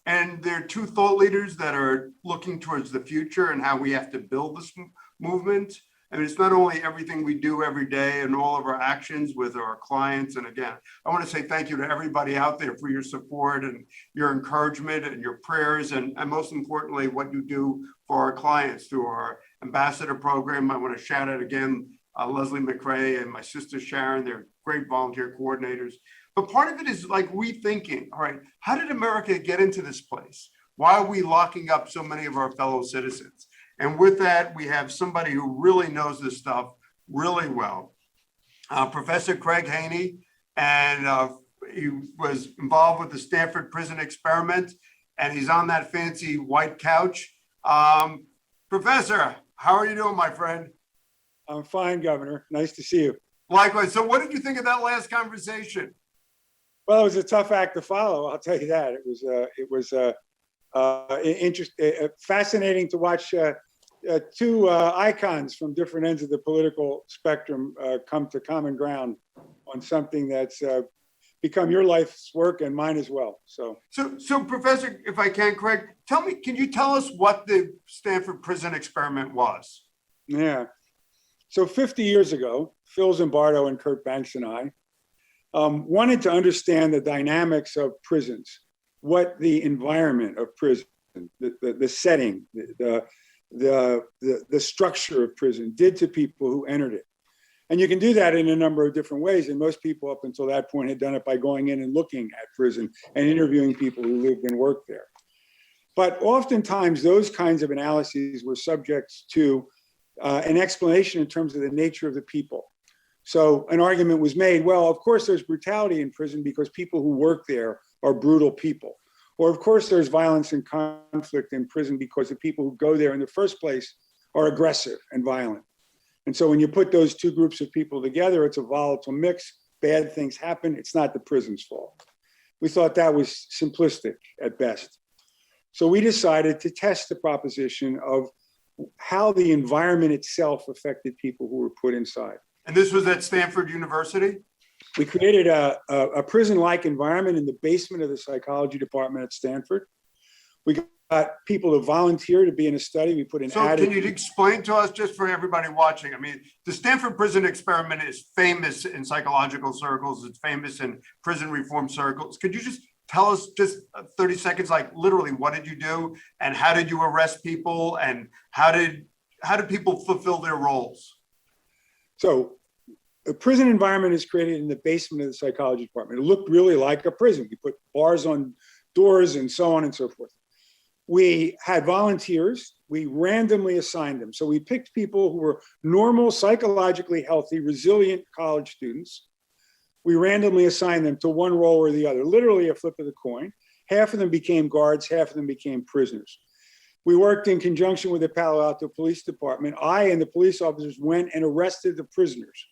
And they're two thought leaders that are looking towards the future and how we have to build this movement. I mean, it's not only everything we do every day and all of our actions with our clients. And again, I want to say thank you to everybody out there for your support and your encouragement and your prayers. And most importantly, what you do for our clients through our ambassador program. I want to shout out again, Leslie McRae and my sister Sharon. They're great volunteer coordinators. But part of it is like rethinking, all right, how did America get into this place? Why are we locking up so many of our fellow citizens? And with that, we have somebody who really knows this stuff really well. Professor Craig Haney, and he was involved with the Stanford Prison Experiment, and he's on that fancy white couch. Professor, how are you doing, my friend? I'm fine, Governor. Nice to see you. Likewise. So what did you think of that last conversation? Well, it was a tough act to follow, I'll tell you that. It was fascinating to watch two icons from different ends of the political spectrum come to common ground on something that's become your life's work and mine as well. So Professor, if I can, Craig, can you tell us what the Stanford Prison Experiment was? Yeah. So 50 years ago, Phil Zimbardo and Kurt Banks and I wanted to understand the dynamics of prisons, what the environment of prison, the setting, the structure of prison did to people who entered it. And you can do that in a number of different ways. And most people up until that point had done it by going in and looking at prison and interviewing people who lived and worked there. But oftentimes those kinds of analyses were subject to an explanation in terms of the nature of the people. So an argument was made, well, of course there's brutality in prison because people who work there are brutal people. Or of course there's violence and conflict in prison because the people who go there in the first place are aggressive and violent. And so when you put those two groups of people together, it's a volatile mix, bad things happen, it's not the prison's fault. We thought that was simplistic at best. So we decided to test the proposition of how the environment itself affected people who were put inside. And this was at Stanford University? We created a prison-like environment in the basement of the psychology department at Stanford. We got people to volunteer to be in a study. We put an ad. So can you explain to us, just for everybody watching, I mean, the Stanford Prison Experiment is famous in psychological circles. It's famous in prison reform circles. Could you just tell us, just 30 seconds, like literally, what did you do and how did you arrest people and how did people fulfill their roles? So a prison environment is created in the basement of the psychology department. It looked really like a prison. We put bars on doors and so on and so forth. We had volunteers. We randomly assigned them. So we picked people who were normal, psychologically healthy, resilient college students. We randomly assigned them to one role or the other, literally a flip of the coin. Half of them became guards, half of them became prisoners. We worked in conjunction with the Palo Alto Police Department. I and the police officers went and arrested the prisoners.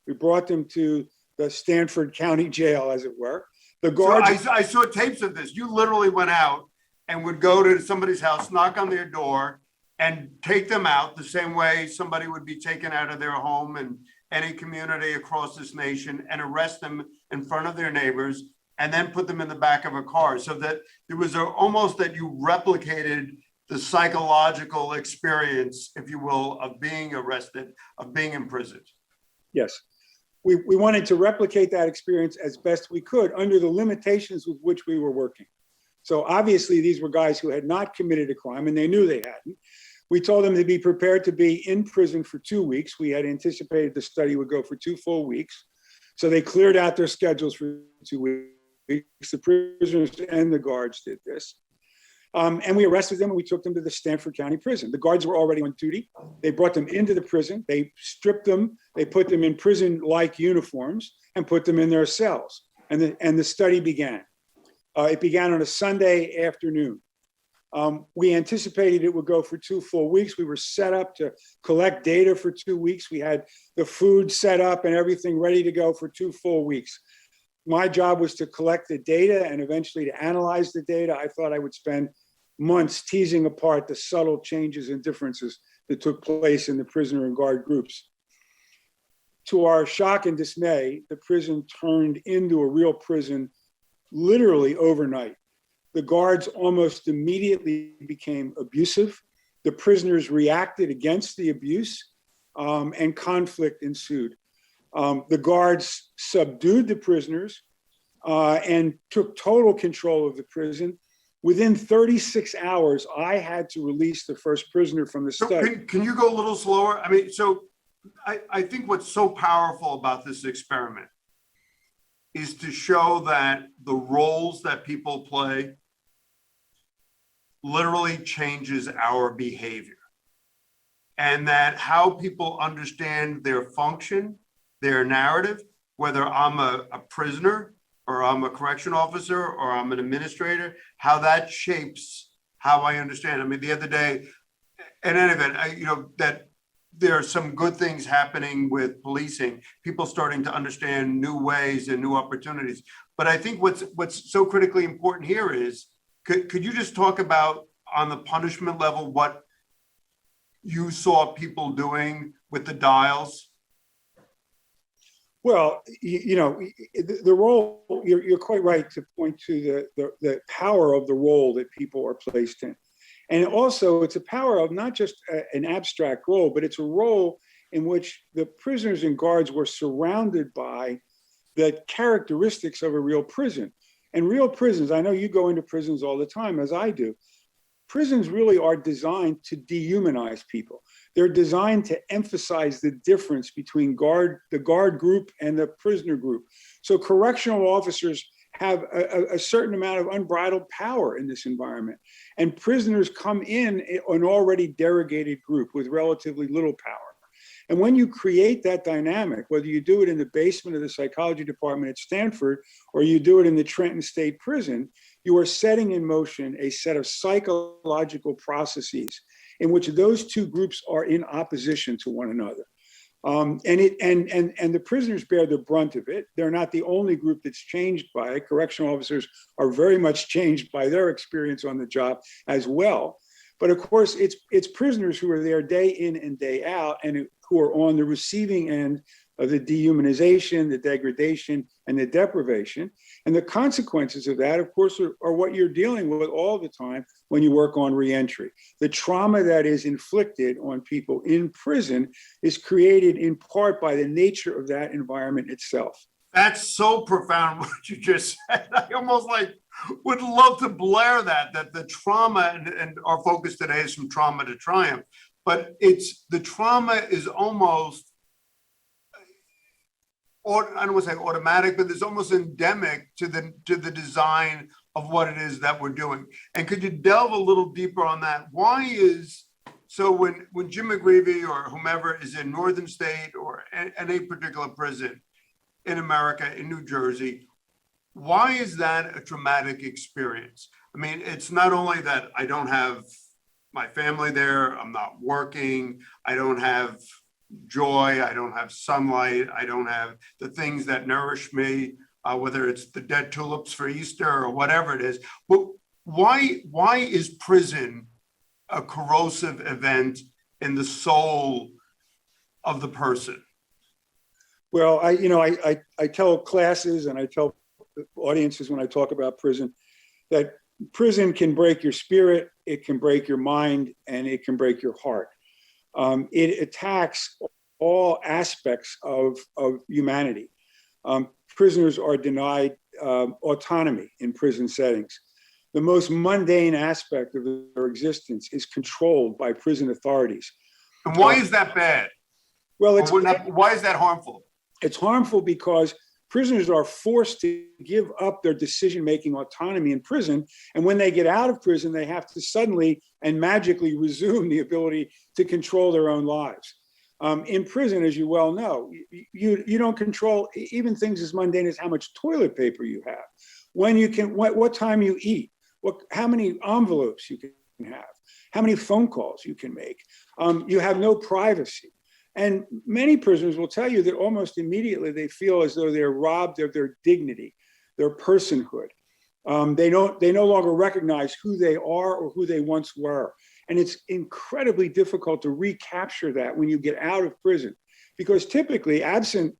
We brought them to the Stanford County Jail, as it were. The guards. So I saw tapes of this. You literally went out and would go to somebody's house, knock on their door, and take them out the same way somebody would be taken out of their home in any community across this nation, and arrest them in front of their neighbors, and then put them in the back of a car. So that there was almost that you replicated the psychological experience, if you will, of being arrested, of being imprisoned. Yes. We wanted to replicate that experience as best we could under the limitations with which we were working. So obviously these were guys who had not committed a crime and they knew they hadn't. We told them to be prepared to be in prison for 2 weeks. We had anticipated the study would go for 2 full weeks. So they cleared out their schedules for 2 weeks. The prisoners and the guards did this. And we arrested them and we took them to the Stanford County Prison. The guards were already on duty. They brought them into the prison. They stripped them. They put them in prison-like uniforms and put them in their cells. And the study began. It began on a Sunday afternoon. We anticipated it would go for 2 full weeks. We were set up to collect data for 2 weeks. We had the food set up and everything ready to go for 2 full weeks. My job was to collect the data and eventually to analyze the data. I thought I would spend months teasing apart the subtle changes and differences that took place in the prisoner and guard groups. To our shock and dismay, the prison turned into a real prison literally overnight. The guards almost immediately became abusive. The prisoners reacted against the abuse, and conflict ensued. The guards subdued the prisoners and took total control of the prison. Within 36 hours, I had to release the first prisoner from the So study. can you go a little slower? I mean, so I think what's so powerful about this experiment is to show that the roles that people play literally changes our behavior, and that how people understand their function, their narrative, whether I'm a prisoner or I'm a correction officer or I'm an administrator, how that shapes how I understand. I mean, the other day, in any event, that there are some good things happening with policing, people starting to understand new ways and new opportunities. But I think what's so critically important here is, could you just talk about, on the punishment level, what you saw people doing with the dials? Well, the role, you're quite right to point to the power of the role that people are placed in. And also, it's a power of not just an abstract role, but it's a role in which the prisoners and guards were surrounded by the characteristics of a real prison. And real prisons, I know you go into prisons all the time, as I do. Prisons really are designed to dehumanize people. They're designed to emphasize the difference between the guard group and the prisoner group. So correctional officers have a certain amount of unbridled power in this environment. And prisoners come in an already derogated group with relatively little power. And when you create that dynamic, whether you do it in the basement of the psychology department at Stanford, or you do it in the Trenton State Prison, you are setting in motion a set of psychological processes in which those two groups are in opposition to one another. And the prisoners bear the brunt of it. They're not the only group that's changed by it. Correctional officers are very much changed by their experience on the job as well. But of course, it's prisoners who are there day in and day out, and who are on the receiving end of the dehumanization, the degradation, and the deprivation. And the consequences of that, of course, are what you're dealing with all the time when you work on reentry. The trauma that is inflicted on people in prison is created in part by the nature of that environment itself. That's so profound what you just said. I almost would love to blare that the trauma, and our focus today is from trauma to triumph, but the trauma is almost, I don't want to say automatic, but it's almost endemic to the design of what it is that we're doing. And could you delve a little deeper on that? So when Jim McGreevy or whomever is in Northern State or any particular prison in America, in New Jersey, why is that a traumatic experience? I mean, it's not only that I don't have my family there, I'm not working, I don't have joy, I don't have sunlight, I don't have the things that nourish me, whether it's the dead tulips for Easter or whatever it is. But why is prison a corrosive event in the soul of the person? Well, I tell classes and I tell audiences when I talk about prison that prison can break your spirit, it can break your mind, and it can break your heart. It attacks all aspects of humanity. Prisoners are denied autonomy in prison settings. The most mundane aspect of their existence is controlled by prison authorities. And why is that bad? Well, why is that harmful? It's harmful because prisoners are forced to give up their decision-making autonomy in prison. And when they get out of prison, they have to suddenly and magically resume the ability to control their own lives. In prison, as you well know, you don't control even things as mundane as how much toilet paper you have, when you can, what time you eat, how many envelopes you can have, how many phone calls you can make. You have no privacy. And many prisoners will tell you that almost immediately they feel as though they're robbed of their dignity, their personhood. They no longer recognize who they are or who they once were. And it's incredibly difficult to recapture that when you get out of prison, because typically, absent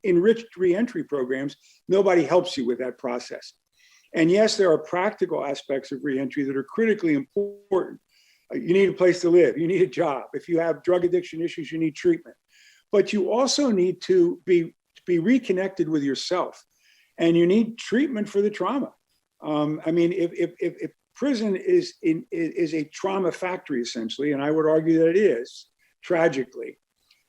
enriched reentry programs, nobody helps you with that process. And yes, there are practical aspects of reentry that are critically important. You need a place to live, you need a job. If you have drug addiction issues, you need treatment. But you also need to be reconnected with yourself, and you need treatment for the trauma. I mean, if prison is a trauma factory, essentially, and I would argue that it is, tragically,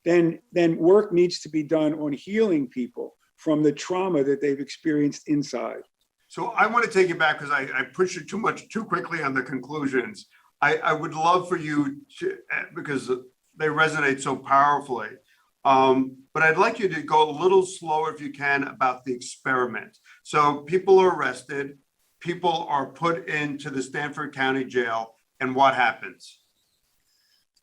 then work needs to be done on healing people from the trauma that they've experienced inside. So I want to take you back because I pushed it too quickly on the conclusions. I would love for you to, because they resonate so powerfully. But I'd like you to go a little slower if you can about the experiment. So people are arrested, people are put into the Stanford County Jail, and what happens?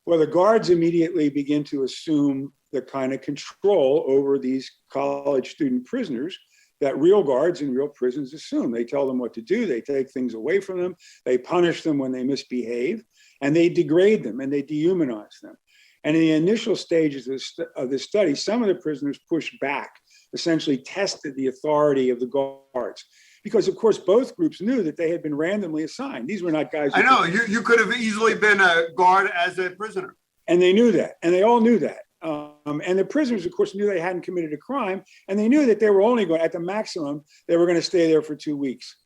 Well, the guards immediately begin to assume the kind of control over these college student prisoners that real guards in real prisons assume. They tell them what to do, they take things away from them, they punish them when they misbehave, and they degrade them and they dehumanize them. And in the initial stages of the study, some of the prisoners pushed back, essentially tested the authority of the guards. Because, of course, both groups knew that they had been randomly assigned. These were not guys. I know, you could have easily been a guard as a prisoner. And they knew that, and they all knew that. And the prisoners, of course, knew they hadn't committed a crime, and they knew that they were only going, at the maximum, they were going to stay there for 2 weeks.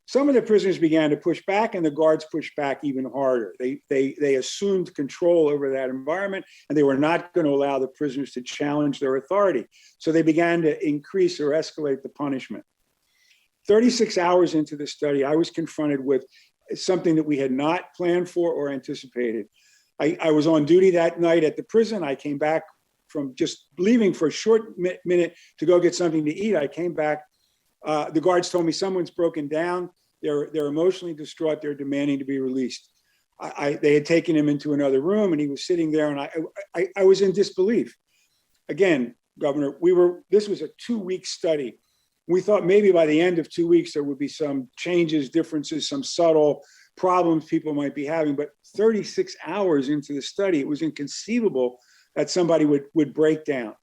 Some of the prisoners began to push back, and the guards pushed back even harder. They assumed control over that environment, and they were not going to allow the prisoners to challenge their authority. So they began to increase or escalate the punishment. 36 hours into the study, I was confronted with something that we had not planned for or anticipated. I was on duty that night at the prison. I came back from just leaving for a short minute to go get something to eat. I came back. The guards told me someone's broken down. They're emotionally distraught. They're demanding to be released. They had taken him into another room, and he was sitting there, and I was in disbelief. Again, Governor, this was a 2-week study. We thought maybe by the end of 2 weeks, there would be some changes, differences, some subtle problems people might be having. But 36 hours into the study, it was inconceivable that somebody would break down.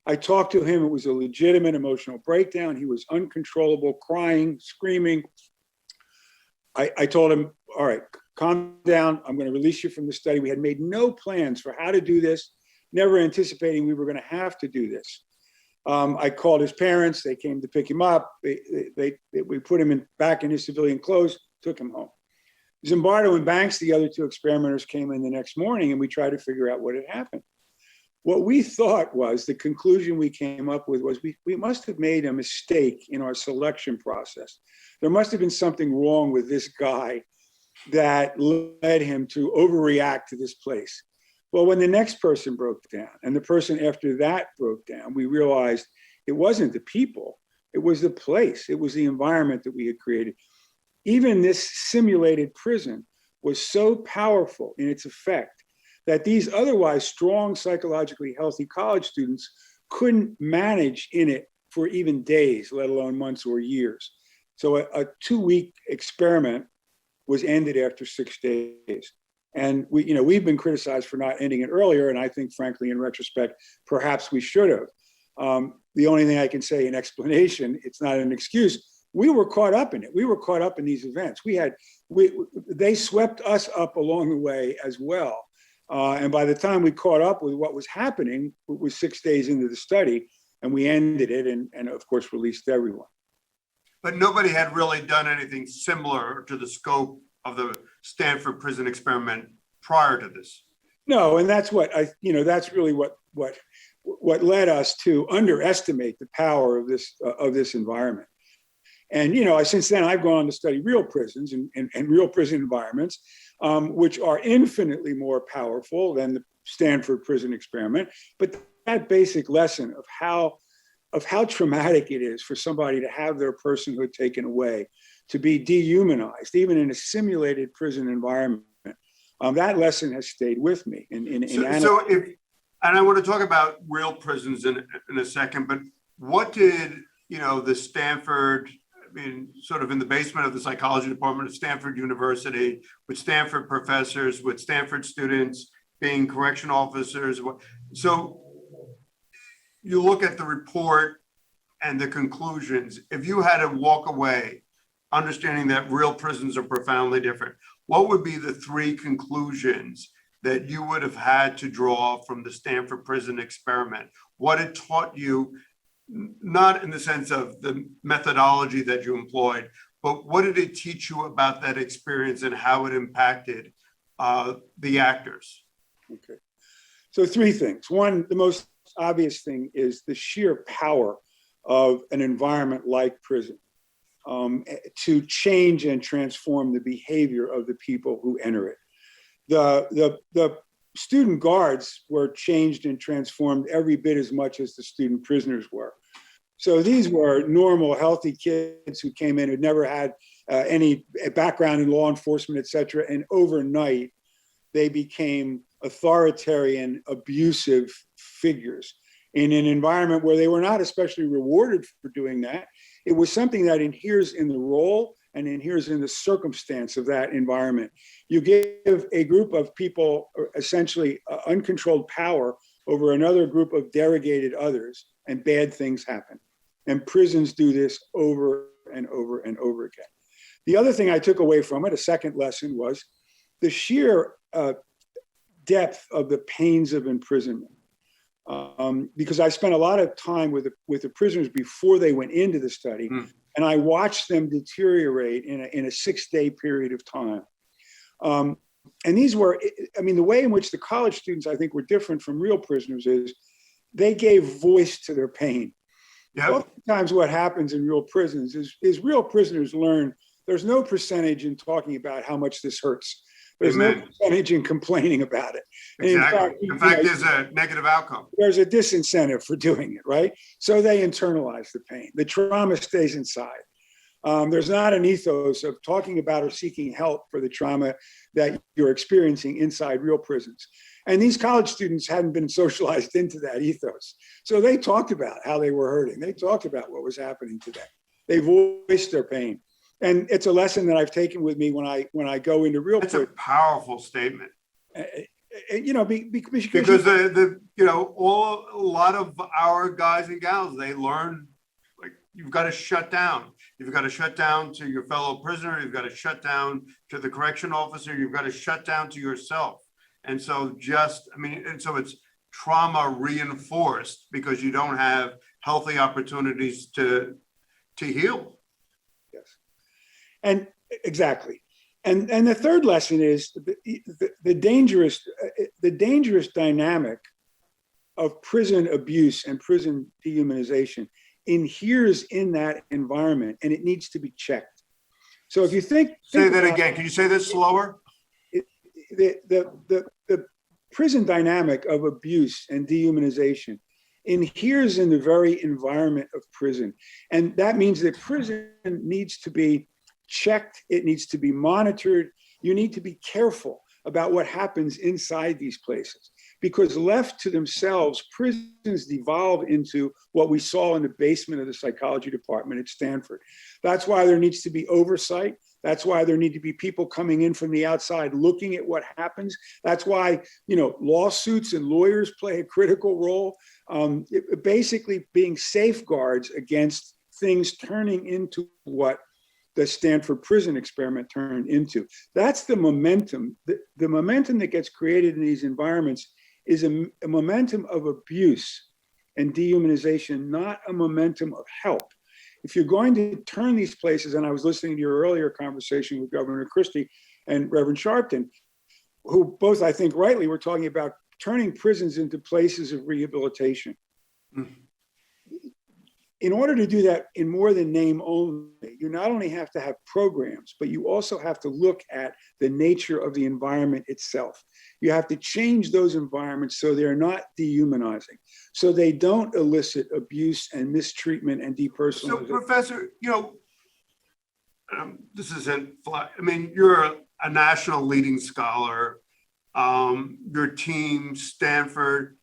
I talked to him. It was a legitimate emotional breakdown. He was uncontrollable, crying, screaming. I told him, all right, calm down. I'm going to release you from the study. We had made no plans for how to do this, never anticipating we were going to have to do this. I called his parents. They came to pick him up. We put him back in his civilian clothes, took him home. Zimbardo and Banks, the other 2 experimenters, came in the next morning, and we tried to figure out what had happened. What we thought was, the conclusion we came up with was we must have made a mistake in our selection process. There must have been something wrong with this guy that led him to overreact to this place. Well, when the next person broke down, and the person after that broke down, we realized it wasn't the people, it was the place, it was the environment that we had created. Even this simulated prison was so powerful in its effect that these otherwise strong, psychologically healthy college students couldn't manage in it for even days, let alone months or years. So a 2-week experiment was ended after 6 days. And we've been criticized for not ending it earlier. And I think, frankly, in retrospect, perhaps we should have. The only thing I can say in explanation, it's not an excuse, we were caught up in it. We were caught up in these events. They swept us up along the way as well. And by the time we caught up with what was happening, it was 6 days into the study, and we ended it and of course, released everyone. But nobody had really done anything similar to the scope of the Stanford Prison Experiment prior to this. No, and that's that's really what led us to underestimate the power of this environment. And since then, I've gone on to study real prisons and real prison environments, which are infinitely more powerful than the Stanford Prison Experiment. But that basic lesson of how traumatic it is for somebody to have their personhood taken away, to be dehumanized, even in a simulated prison environment, that lesson has stayed with me. And I want to talk about real prisons in a second, but what did the Stanford, sort of in the basement of the psychology department of Stanford University, with Stanford professors, with Stanford students being correction officers. So you look at the report and the conclusions. If you had to walk away understanding that real prisons are profoundly different, what would be the three conclusions that you would have had to draw from the Stanford Prison Experiment? What it taught you, not in the sense of the methodology that you employed, but what did it teach you about that experience and how it impacted the actors? Okay. So three things. One, the most obvious thing is the sheer power of an environment like prison to change and transform the behavior of the people who enter it. The student guards were changed and transformed every bit as much as the student prisoners were. So these were normal, healthy kids who came in, who'd never had any background in law enforcement, et cetera. And overnight, they became authoritarian, abusive figures in an environment where they were not especially rewarded for doing that. It was something that inheres in the role and inheres in the circumstance of that environment. You give a group of people essentially uncontrolled power over another group of derogated others, and bad things happen. And prisons do this over and over and over again. The other thing I took away from it, a second lesson, was the sheer depth of the pains of imprisonment. Because I spent a lot of time with the prisoners before they went into the study, and I watched them deteriorate in a 6-day period of time. And these were, I mean, the way in which the college students, I think, were different from real prisoners is they gave voice to their pain. Yep. Oftentimes what happens in real prisons is real prisoners learn there's no percentage in talking about how much this hurts. There's no percentage in complaining about it. Exactly. In fact, there's a negative outcome. There's a disincentive for doing it, right? So they internalize the pain. The trauma stays inside. There's not an ethos of talking about or seeking help for the trauma that you're experiencing inside real prisons. And these college students hadn't been socialized into that ethos. So they talked about how they were hurting. They talked about what was happening to them. They voiced their pain. And it's a lesson that I've taken with me when I go into real prison. It's a powerful statement. You know, because a lot of our guys and gals, they learn, like, you've got to shut down. You've got to shut down to your fellow prisoner. You've got to shut down to the correction officer. You've got to shut down to yourself. And so so it's trauma reinforced because you don't have healthy opportunities to heal. Yes. And exactly. And the third lesson is the dangerous dynamic of prison abuse and prison dehumanization inheres in that environment, and it needs to be checked. So if you think that again, can you say this slower? The prison dynamic of abuse and dehumanization inheres in the very environment of prison, and that means that prison needs to be checked. It needs to be monitored. You need to be careful about what happens inside these places, because left to themselves, prisons devolve into what we saw in the basement of the psychology department at Stanford. That's why there needs to be oversight. That's why there need to be people coming in from the outside looking at what happens. That's why, lawsuits and lawyers play a critical role, basically being safeguards against things turning into what the Stanford Prison Experiment turned into. That's the momentum. The momentum that gets created in these environments is a momentum of abuse and dehumanization, not a momentum of help. If you're going to turn these places, and I was listening to your earlier conversation with Governor Christie and Reverend Sharpton, who both, I think rightly, were talking about turning prisons into places of rehabilitation. Mm-hmm. In order to do that in more than name only, you not only have to have programs, but you also have to look at the nature of the environment itself. You have to change those environments so they're not dehumanizing, so they don't elicit abuse and mistreatment and depersonalization. So, Professor, this isn't, you're a national leading scholar. Your team, Stanford,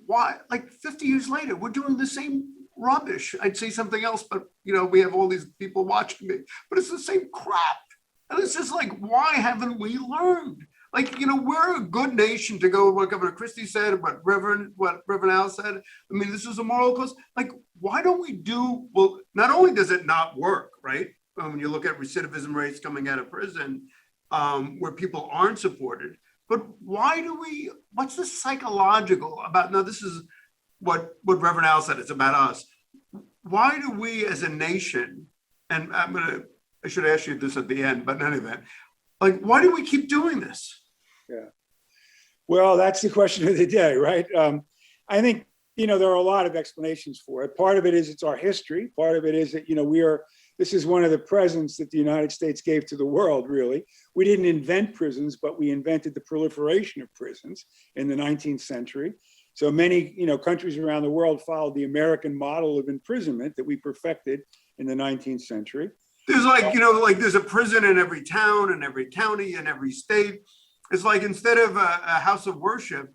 why? 50 years later, we're doing the same rubbish. I'd say something else, but we have all these people watching me, but it's the same crap. And it's just why haven't we learned? We're a good nation to go with what Governor Christie said, what Reverend Al said. This is a moral cause. Why don't we do, well, not only does it not work, right? when you look at recidivism rates coming out of prison, where people aren't supported. But what's the psychological about, now this is what Reverend Al said, it's about us. Why do we as a nation, and I should ask you this at the end, but in any event, like, why do we keep doing this? Yeah. Well, that's the question of the day, right? I think, there are a lot of explanations for it. Part of it is it's our history. Part of it is that, this is one of the presents that the United States gave to the world, really. We didn't invent prisons, but we invented the proliferation of prisons in the 19th century. So many, countries around the world followed the American model of imprisonment that we perfected in the 19th century. There's there's a prison in every town and every county and every state. It's like, instead of a house of worship,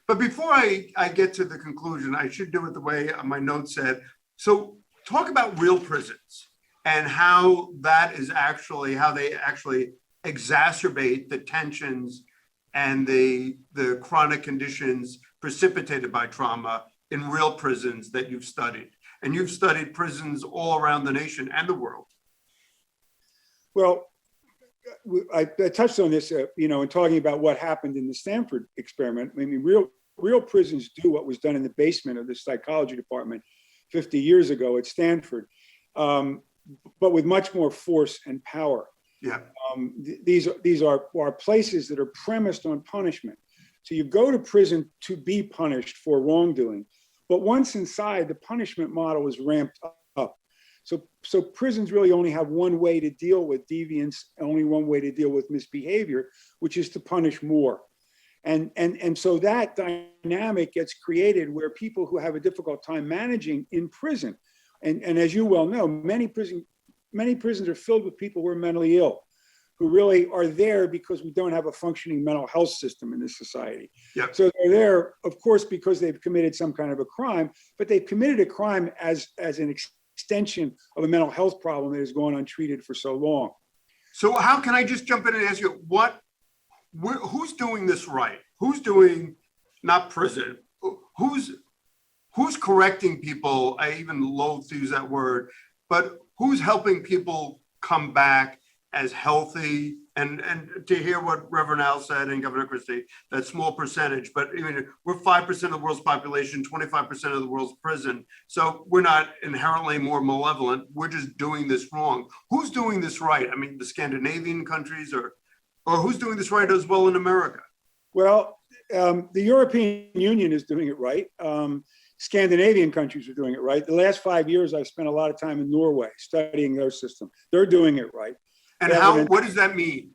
but before I get to the conclusion, I should do it the way my notes said. So talk about real prisons and how they actually exacerbate the tensions and the chronic conditions precipitated by trauma in real prisons that you've studied. And you've studied prisons all around the nation and the world. Well, I touched on this, in talking about what happened in the Stanford experiment. I mean, real prisons do what was done in the basement of the psychology department 50 years ago at Stanford, but with much more force and power. Yeah. These are places that are premised on punishment. So you go to prison to be punished for wrongdoing, but once inside, the punishment model is ramped up. So prisons really only have one way to deal with deviance, only one way to deal with misbehavior, which is to punish more. And so that dynamic gets created where people who have a difficult time managing in prison, and as you well know, many prisons are filled with people who are mentally ill, who really are there because we don't have a functioning mental health system in this society. Yep. So they're there, of course, because they've committed some kind of a crime, but they've committed a crime as an extension of a mental health problem that has gone untreated for so long. So how can I just jump in and ask you, who's doing this right? Who's doing, not prison, who's correcting people? I even loathe to use that word, but who's helping people come back as healthy? And to hear what Reverend Al said and Governor Christie, that small percentage, but we're 5% of the world's population, 25% of the world's prison. So we're not inherently more malevolent. We're just doing this wrong. Who's doing this right? I mean, the Scandinavian countries, or who's doing this right as well in America? Well, the European Union is doing it right. Scandinavian countries are doing it right. The last 5 years, I've spent a lot of time in Norway studying their system. They're doing it right. And what does that mean?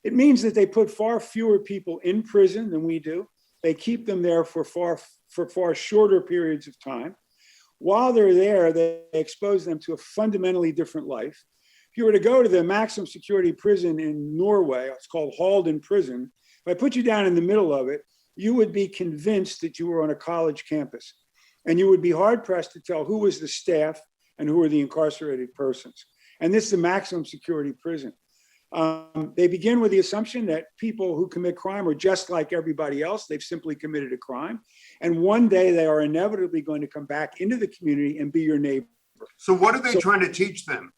It means that they put far fewer people in prison than we do. They keep them there for far shorter periods of time. While they're there, they expose them to a fundamentally different life. If you were to go to the maximum security prison in Norway, it's called Halden Prison. If I put you down in the middle of it, you would be convinced that you were on a college campus. And you would be hard pressed to tell who was the staff and who were the incarcerated persons. And this is a maximum security prison. They begin with the assumption that people who commit crime are just like everybody else. They've simply committed a crime. And one day they are inevitably going to come back into the community and be your neighbor. So what are they trying to teach them?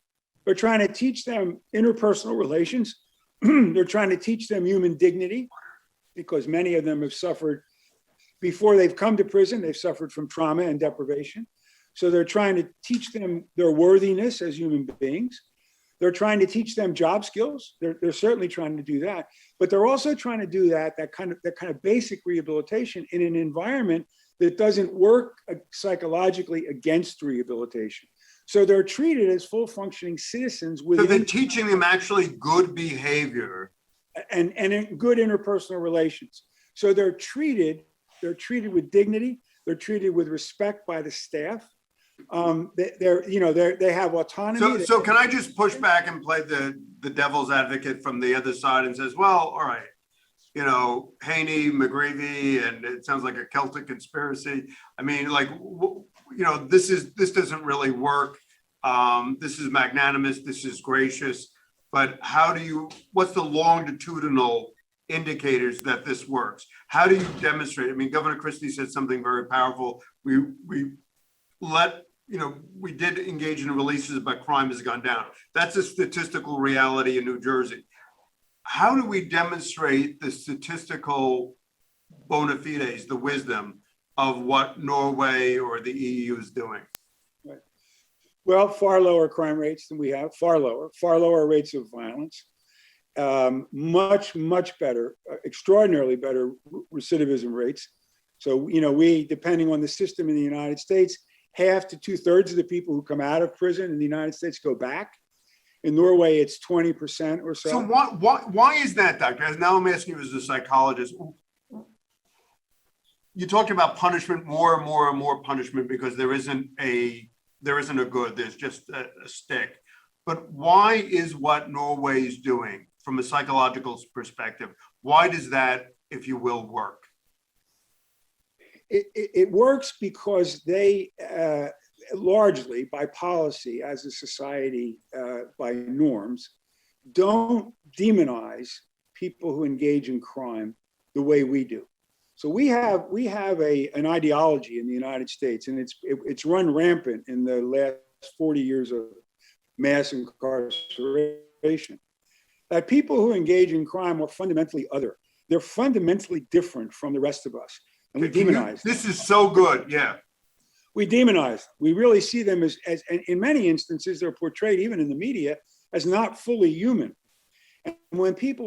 They're trying to teach them interpersonal relations. They're trying to teach them human dignity, because many of them have suffered, before they've come to prison, they've suffered from trauma and deprivation. So they're trying to teach them their worthiness as human beings. They're trying to teach them job skills. They're certainly trying to do that, but they're also trying to do that kind of basic rehabilitation in an environment that doesn't work psychologically against rehabilitation. So they're treated as full functioning citizens within. So they're teaching them actually good behavior and in good interpersonal relations. So they're treated with dignity. They're treated with respect by the staff. They have autonomy. So can I just push back and play the devil's advocate from the other side and says, well, all right, Haney, McGreevy, and it sounds like a Celtic conspiracy. I mean, this doesn't really work. This is magnanimous. This is gracious. But what's the longitudinal indicators that this works? How do you demonstrate? I mean, Governor Christie said something very powerful. We let we did engage in releases, but crime has gone down. That's a statistical reality in New Jersey. How do we demonstrate the statistical bona fides, the wisdom of what Norway or the EU is doing? Right. Well, far lower crime rates than we have, far lower rates of violence, much better, extraordinarily better recidivism rates. So, we, depending on the system in the United States, half to 2/3 of the people who come out of prison in the United States go back. In Norway, it's 20% or so. So why is that, Doctor? Now I'm asking you as a psychologist. You talked about punishment, more and more and more punishment, because there isn't a good, there's just a stick. But why is what Norway is doing from a psychological perspective, why does that, if you will, work? It works because they largely, by policy, as a society, by norms, don't demonize people who engage in crime the way we do. So we have an ideology in the United States, and it's run rampant in the last 40 years of mass incarceration, that people who engage in crime are fundamentally other. They're fundamentally different from the rest of us. And we demonize them. This is so good, yeah. We demonize them. We really see them as in many instances, they're portrayed even in the media as not fully human. And when people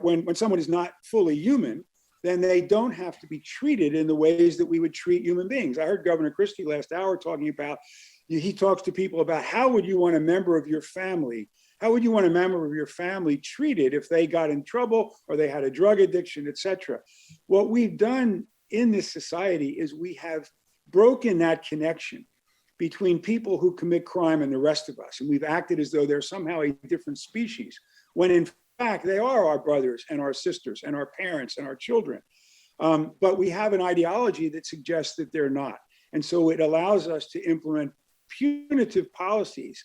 when someone is not fully human, then they don't have to be treated in the ways that we would treat human beings. I heard Governor Christie last hour talking about, he talks to people about how would you want a member of your family, treated if they got in trouble or they had a drug addiction, et cetera. What we've done in this society is we have broken that connection between people who commit crime and the rest of us. And we've acted as though they're somehow a different species, when in fact, they are our brothers and our sisters and our parents and our children. But we have an ideology that suggests that they're not. And so it allows us to implement punitive policies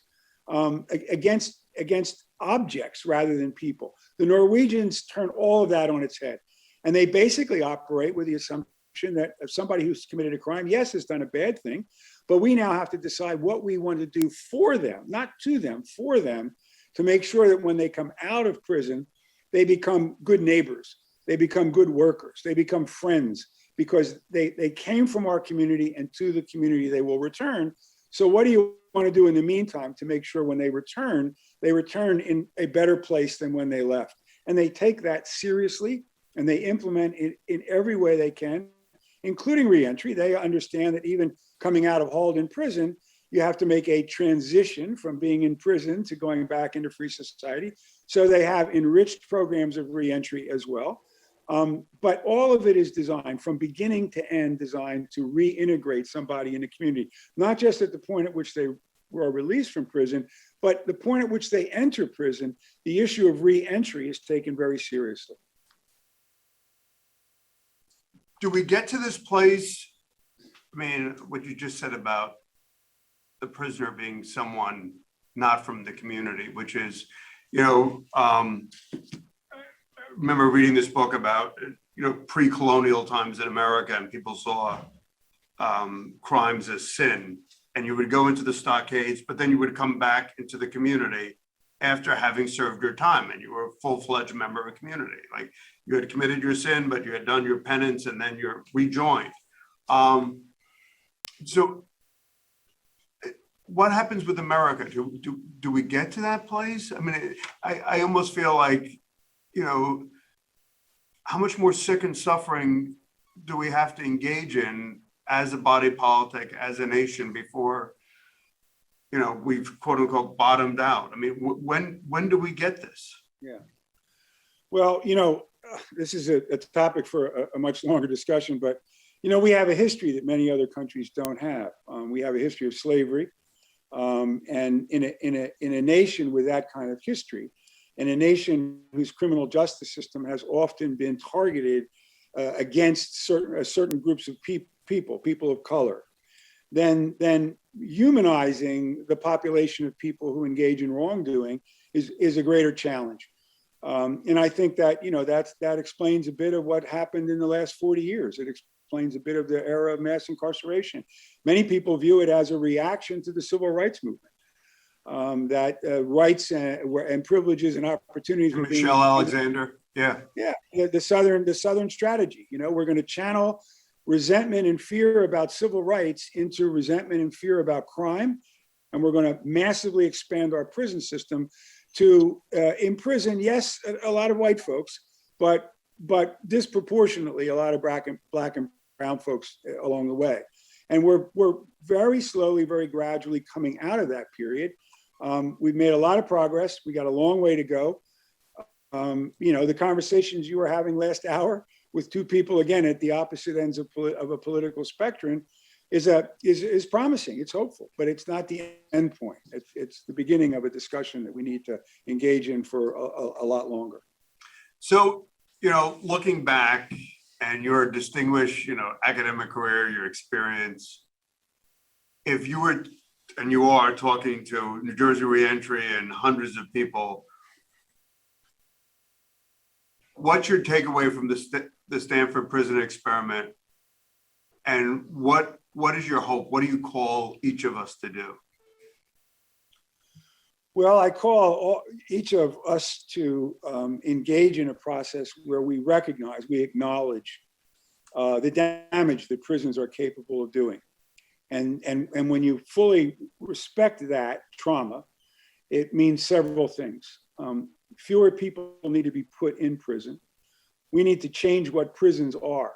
against objects rather than people. The Norwegians turn all of that on its head. And they basically operate with the assumption that if somebody who's committed a crime, yes, has done a bad thing, but we now have to decide what we want to do for them, not to them, for them, to make sure that when they come out of prison, they become good neighbors, they become good workers, they become friends, because they came from our community, and to the community they will return. So what do you want to do in the meantime to make sure when they return in a better place than when they left? And they take that seriously, and they implement it in every way they can, including reentry. They understand that even coming out of Halden prison, you have to make a transition from being in prison to going back into free society. So they have enriched programs of reentry as well. But all of it is designed from beginning to end, designed to reintegrate somebody in the community, not just at the point at which they were released from prison, but the point at which they enter prison. The issue of reentry is taken very seriously. Do we get to this place? I mean, what you just said about the prisoner being someone not from the community, which is, I remember reading this book about, pre-colonial times in America, and people saw crimes as sin, and you would go into the stockades, but then you would come back into the community after having served your time, and you were a full-fledged member of a community. Like, you had committed your sin, but you had done your penance, and then you're rejoined. So what happens with America? Do we get to that place? I mean, I almost feel like, how much more sick and suffering do we have to engage in as a body politic, as a nation, before, we've quote unquote bottomed out? I mean, when do we get this? Yeah. Well, this is a topic for a much longer discussion, but, we have a history that many other countries don't have. We have a history of slavery. And in a nation with that kind of history, and a nation whose criminal justice system has often been targeted against certain groups of people of color, then humanizing the population of people who engage in wrongdoing is a greater challenge. And I think that, that explains a bit of what happened in the last 40 years. It explains a bit of the era of mass incarceration. Many people view it as a reaction to the civil rights movement, that rights and privileges and opportunities were being. Michelle Alexander, yeah. Yeah, the Southern strategy. You know, we're going to channel resentment and fear about civil rights into resentment and fear about crime, and we're going to massively expand our prison system to imprison, yes, a lot of white folks, but disproportionately a lot of black and brown folks along the way. And we're very slowly, very gradually coming out of that period. We've made a lot of progress. We got a long way to go. You know, the conversations you were having last hour with two people, again, at the opposite ends of a political spectrum is promising. It's hopeful, but it's not the end point. It's the beginning of a discussion that we need to engage in for a lot longer. So, you know, looking back and your distinguished, you know, academic career, your experience, if you were, and you are talking to New Jersey Reentry and hundreds of people, what's your takeaway from the Stanford Prison Experiment? And what is your hope? What do you call each of us to do? Well, I call each of us to engage in a process where we recognize, we acknowledge the damage that prisons are capable of doing. And when you fully respect that trauma, it means several things. Fewer people need to be put in prison. We need to change what prisons are.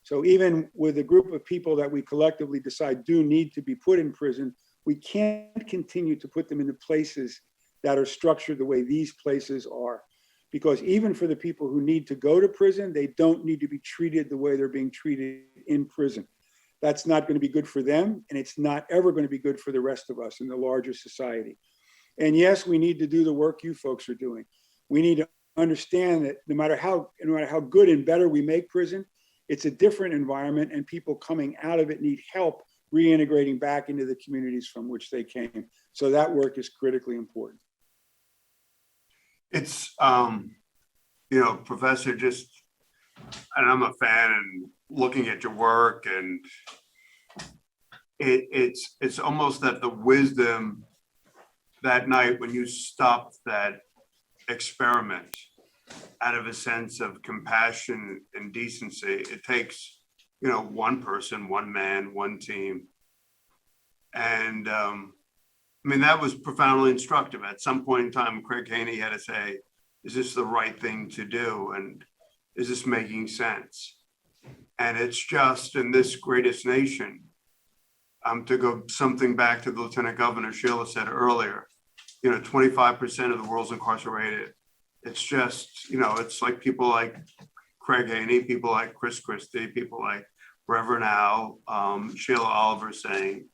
So even with a group of people that we collectively decide do need to be put in prison, we can't continue to put them into places that are structured the way these places are. Because even for the people who need to go to prison, they don't need to be treated the way they're being treated in prison. That's not going to be good for them, and it's not ever going to be good for the rest of us in the larger society. And yes, we need to do the work you folks are doing. We need to understand that no matter how good and better we make prison, it's a different environment, and people coming out of it need help reintegrating back into the communities from which they came. So that work is critically important. It's, you know, Professor, and I'm a fan and looking at your work, and it's almost that the wisdom that night when you stopped that experiment out of a sense of compassion and decency. It takes, you know, one person, one man, one team. And I mean, that was profoundly instructive. At some point in time, Craig Haney had to say, is this the right thing to do? And is this making sense? And it's just in this greatest nation, to go something back to the Lieutenant Governor Sheila said earlier, you know, 25% of the world's incarcerated. It's just, you know, it's like people like Craig Haney, people like Chris Christie, people like Reverend Al, Sheila Oliver saying,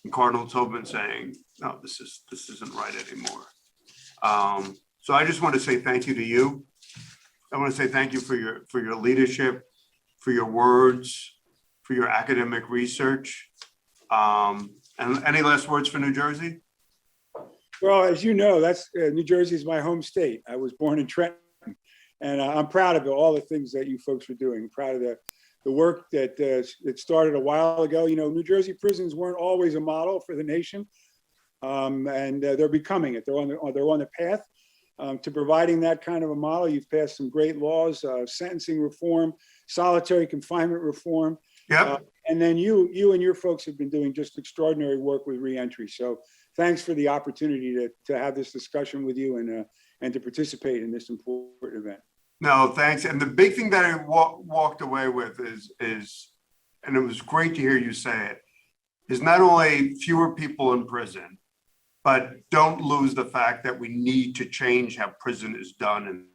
and Cardinal Tobin saying, no, this isn't right anymore. So I just want to say thank you to you. I want to say thank you for your leadership, for your words, for your academic research. And any last words for New Jersey? Well, as you know, that's New Jersey is my home state. I was born in Trenton, and I'm proud of all the things that you folks are doing. I'm proud of the work that started a while ago. You know, New Jersey prisons weren't always a model for the nation, and they're becoming it. They're on the path to providing that kind of a model. You've passed some great laws, sentencing reform, solitary confinement reform. Yep. And then you and your folks have been doing just extraordinary work with reentry. So thanks for the opportunity to have this discussion with you and to participate in this important event. No, thanks. And the big thing that I walked away with is, and it was great to hear you say it, is not only fewer people in prison, but don't lose the fact that we need to change how prison is done in